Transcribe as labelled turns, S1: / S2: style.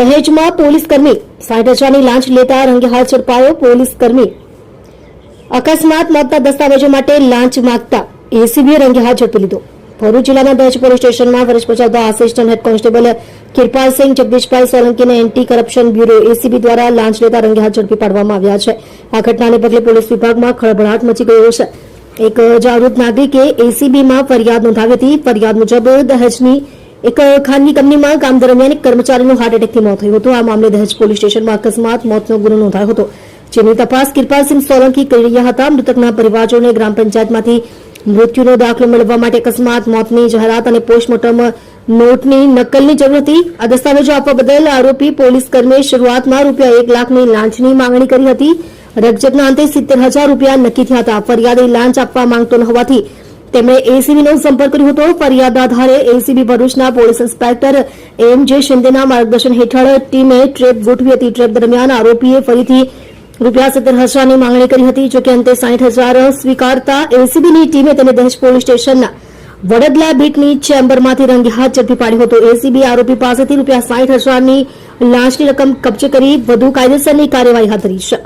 S1: દહેજમાં પોલીસકર્મી 60,000ની લાંચ લેતા રંગે હાથ ઝડપાયો। પોલીસકર્મી અકસ્માત મોતના દસ્તાવેજો માટે લાંચ માંગતા એસીબીએ રંગે હાથ ઝડપી લીધો। ભરૂચ જિલ્લાના દહેજ પોલીસ સ્ટેશનમાં ફરજ બજાવતા આસિસ્ટન્ટ હેડ કોન્સ્ટેબલ કિરપાલસિંહ જગદીશભાઈ સોલંકીને એન્ટી કરપ્શન બ્યુરો એસીબી દ્વારા લાંચ લેતા રંગે હાથ ઝડપી પાડવામાં આવ્યા છે। આ ઘટનાને પગલે પોલીસ વિભાગમાં ખળભળાટ મચી ગયો છે। એક જાગૃત નાગરિકે એસીબીમાં ફરિયાદ નોંધાવી હતી। ફરિયાદ મુજબ દહેજની એક ખાનગી કંપનીમાં કામ દરમિયાન એક કર્મચારીનું હાર્ટ એટેકથી મોત થયું હતું। આ મામલે દહેજ પોલીસ સ્ટેશનમાં અકસ્માત મોતનો ગુનો નોંધાયો હતો, જેની તપાસ કિરપાલસિંહ સોલંકી કરી રહ્યા હતા। મૃતકના પરિવારજનોને ગ્રામ પંચાયતમાંથી મૃત્યુનો દાખલો મેળવવા માટે અકસ્માત મોતની જાહેરાત અને પોસ્ટમોર્ટમ નોટની નકલની જરૂર હતી। આ દસ્તાવેજો આપવા બદલ આરોપી પોલીસકર્મીએ શરૂઆતમાં ₹1 લાખની લાંચની માંગણી કરી હતી। રકજકના અંતે ₹70,000 નક્કી થયા હતા। ફરિયાદી લાંચ આપવા માંગતો ન હોવાથી તેમણે એસીબીનો સંપર્ક કર્યો હતો। ફરિયાદના આધારે એસીબી ભરૂચના પોલીસ ઇન્સ્પેક્ટર એમ.જે. શિંદેના માર્ગદર્શન હેઠળ ટીમે ટ્રેપ ગોઠવી હતી। ટ્રેપ દરમિયાન આરોપીએ ફરીથી ₹70,000ની માંગણી કરી હતી, જોકે અંતે ₹60,000 સ્વીકારતા એસીબીની ટીમે તેને દહેજ પોલીસ સ્ટેશનના વડદલા બીટની ચેમ્બરમાંથી રંગે હાથ ઝડપી પાડ્યો હતો। એસીબી આરોપી પાસેથી ₹60,000ની લાંચની રકમ કબજે કરી વધુ કાયદેસરની કાર્યવાહી હાથ ધરી છે।